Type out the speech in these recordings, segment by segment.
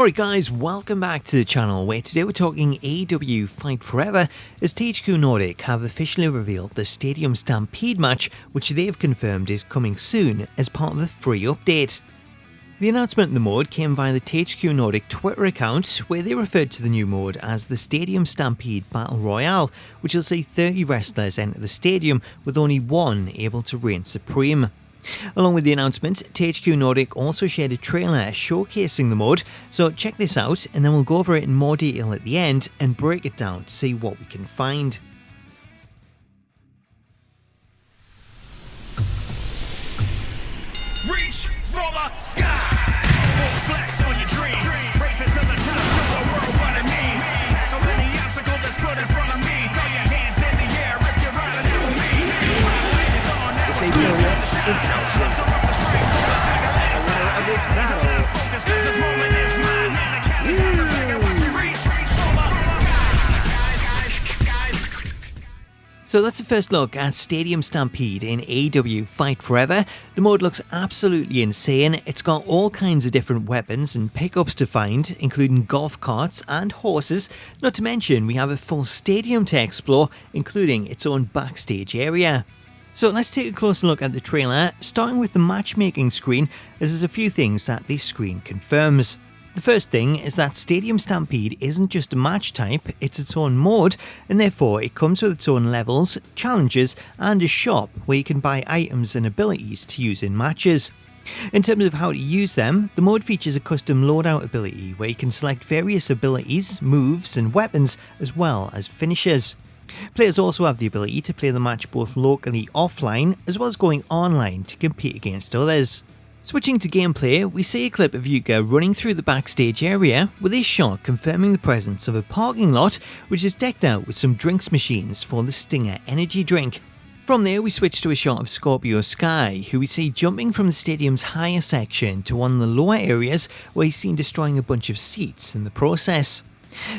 Alright guys, welcome back to the channel where today we're talking AEW Fight Forever as THQ Nordic have officially revealed the Stadium Stampede match, which they've confirmed is coming soon as part of a free update. The announcement of the mode came via the THQ Nordic Twitter account, where they referred to the new mode as the Stadium Stampede Battle Royale, which will see 30 wrestlers enter the stadium with only one able to reign supreme. Along with the announcement, THQ Nordic also shared a trailer showcasing the mode, so check this out and then we'll go over it in more detail at the end and break it down to see what we can find. Reach for the sky, full flex on your dreams, race it to the top, show the world what it means, tackle any obstacle that's put in front of me, throw your hands in the air if you're riding out with me, spotlight is on, now it's my time to shine, muster up the strength, the winner of this battle, focus cause this moment is mine, now the count is out the back and watch me reach for the sky. So that's the first look at Stadium Stampede in AEW Fight Forever. The mode looks absolutely insane. It's got all kinds of different weapons and pickups to find, including golf carts and horses. Not to mention, we have a full stadium to explore, including its own backstage area. So let's take a closer look at the trailer, starting with the matchmaking screen, as there's a few things that this screen confirms. The first thing is that Stadium Stampede isn't just a match type, it's its own mode, and therefore it comes with its own levels, challenges, and a shop where you can buy items and abilities to use in matches. In terms of how to use them, the mode features a custom loadout ability where you can select various abilities, moves, and weapons, as well as finishes. Players also have the ability to play the match both locally offline, as well as going online to compete against others. Switching to gameplay, we see a clip of Yuka running through the backstage area, with this shot confirming the presence of a parking lot which is decked out with some drinks machines for the Stinger energy drink. From there we switch to a shot of Scorpio Sky, who we see jumping from the stadium's higher section to one of the lower areas where he's seen destroying a bunch of seats in the process.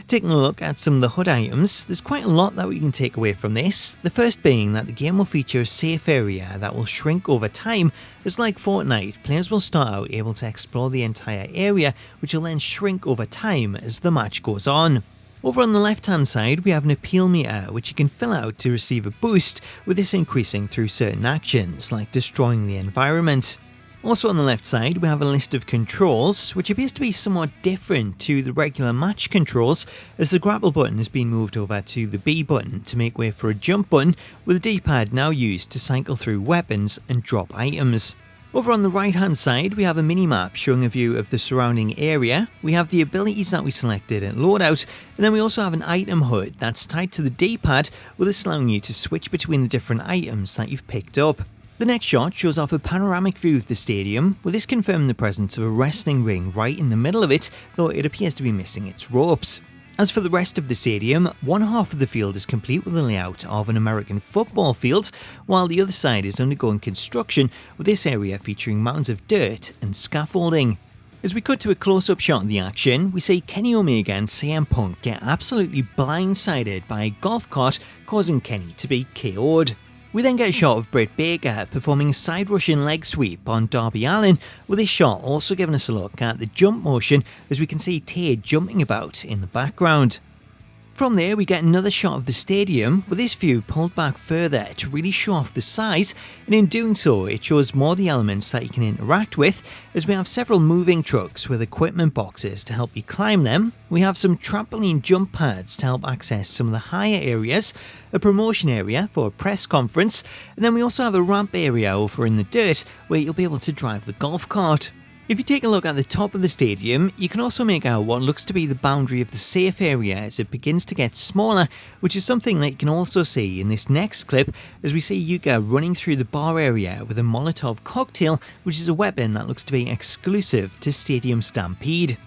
Taking a look at some of the HUD items, there's quite a lot that we can take away from this, the first being that the game will feature a safe area that will shrink over time, as like Fortnite, players will start out able to explore the entire area, which will then shrink over time as the match goes on. Over on the left hand side we have an appeal meter which you can fill out to receive a boost, with this increasing through certain actions like destroying the environment. Also on the left side we have a list of controls, which appears to be somewhat different to the regular match controls, as the grapple button has been moved over to the B button to make way for a jump button, with the D-pad now used to cycle through weapons and drop items. Over on the right hand side we have a minimap showing a view of the surrounding area, we have the abilities that we selected in loadout, and then we also have an item HUD that's tied to the D-pad, with this allowing you to switch between the different items that you've picked up. The next shot shows off a panoramic view of the stadium, with this confirming the presence of a wrestling ring right in the middle of it, though it appears to be missing its ropes. As for the rest of the stadium, one half of the field is complete with a layout of an American football field, while the other side is undergoing construction, with this area featuring mounds of dirt and scaffolding. As we cut to a close-up shot of the action, we see Kenny Omega and CM Punk get absolutely blindsided by a golf cart, causing Kenny to be KO'd. We then get a shot of Britt Baker performing a side Russian leg sweep on Darby Allin, with this shot also giving us a look at the jump motion as we can see Tay jumping about in the background. From there we get another shot of the stadium, with this view pulled back further to really show off the size, and in doing so it shows more of the elements that you can interact with, as we have several moving trucks with equipment boxes to help you climb them, we have some trampoline jump pads to help access some of the higher areas, a promotion area for a press conference, and then we also have a ramp area over in the dirt where you'll be able to drive the golf cart. If you take a look at the top of the stadium, you can also make out what looks to be the boundary of the safe area as it begins to get smaller, which is something that you can also see in this next clip as we see Yuka running through the bar area with a Molotov cocktail, which is a weapon that looks to be exclusive to Stadium Stampede.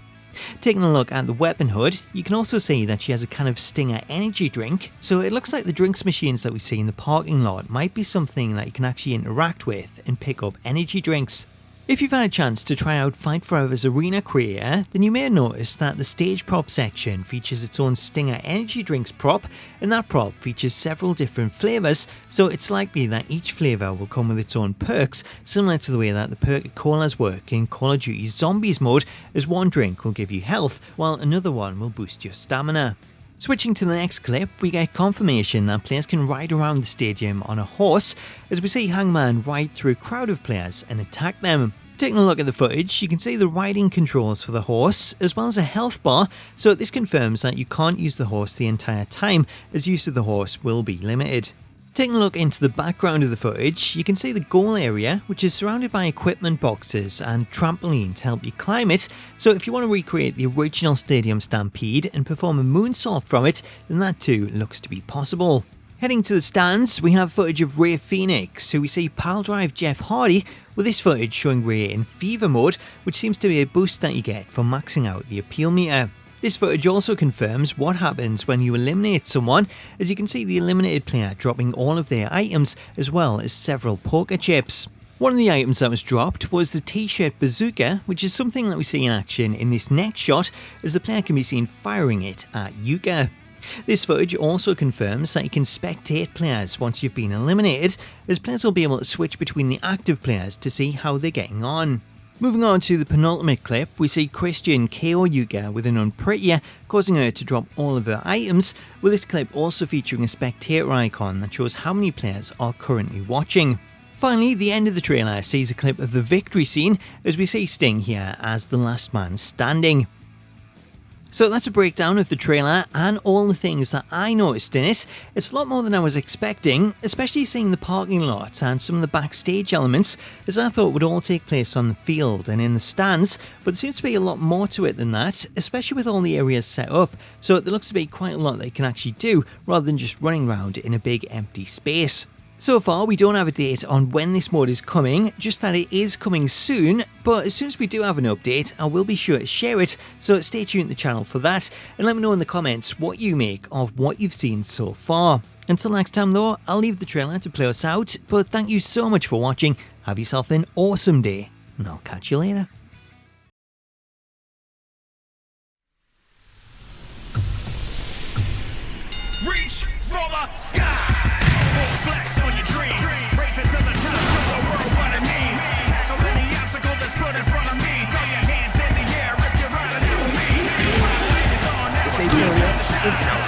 Taking a look at the weapon HUD, you can also see that she has a can of Stinger energy drink, so it looks like the drinks machines that we see in the parking lot might be something that you can actually interact with and pick up energy drinks. If you've had a chance to try out Fight Forever's arena creator, then you may have noticed that the stage prop section features its own Stinger energy drinks prop, and that prop features several different flavours, so it's likely that each flavour will come with its own perks, similar to the way that the perk colas work in Call of Duty Zombies mode, as one drink will give you health, while another one will boost your stamina. Switching to the next clip, we get confirmation that players can ride around the stadium on a horse, as we see Hangman ride through a crowd of players and attack them. Taking a look at the footage, you can see the riding controls for the horse, as well as a health bar, so this confirms that you can't use the horse the entire time, as use of the horse will be limited. Taking a look into the background of the footage, you can see the goal area, which is surrounded by equipment boxes and trampoline to help you climb it, so if you want to recreate the original Stadium Stampede and perform a moonsault from it, then that too looks to be possible. Heading to the stands, we have footage of Rey Fenix, who we see pile drive Jeff Hardy, with this footage showing Rey in fever mode, which seems to be a boost that you get for maxing out the appeal meter. This footage also confirms what happens when you eliminate someone, as you can see the eliminated player dropping all of their items, as well as several poker chips. One of the items that was dropped was the t-shirt bazooka, which is something that we see in action in this next shot, as the player can be seen firing it at Yuka. This footage also confirms that you can spectate players once you've been eliminated, as players will be able to switch between the active players to see how they're getting on. Moving on to the penultimate clip, we see Christian KO Yuka with an unprettier, causing her to drop all of her items, with this clip also featuring a spectator icon that shows how many players are currently watching. Finally, the end of the trailer sees a clip of the victory scene, as we see Sting here as the last man standing. So that's a breakdown of the trailer and all the things that I noticed in it. It's a lot more than I was expecting, especially seeing the parking lot and some of the backstage elements, as I thought would all take place on the field and in the stands, but there seems to be a lot more to it than that, especially with all the areas set up, so there looks to be quite a lot they can actually do, rather than just running around in a big empty space. So far, we don't have a date on when this mode is coming, just that it is coming soon, but as soon as we do have an update, I will be sure to share it, so stay tuned to the channel for that, and let me know in the comments what you make of what you've seen so far. Until next time though, I'll leave the trailer to play us out, but thank you so much for watching, have yourself an awesome day, and I'll catch you later. Reach for the sky. Flex on your dreams. Race it to the top. Show the world what it means. Tackle any obstacle that's put in front of me. Throw your hands in the air if you're riding out with me. Spotlight is on. Now it's time to shine.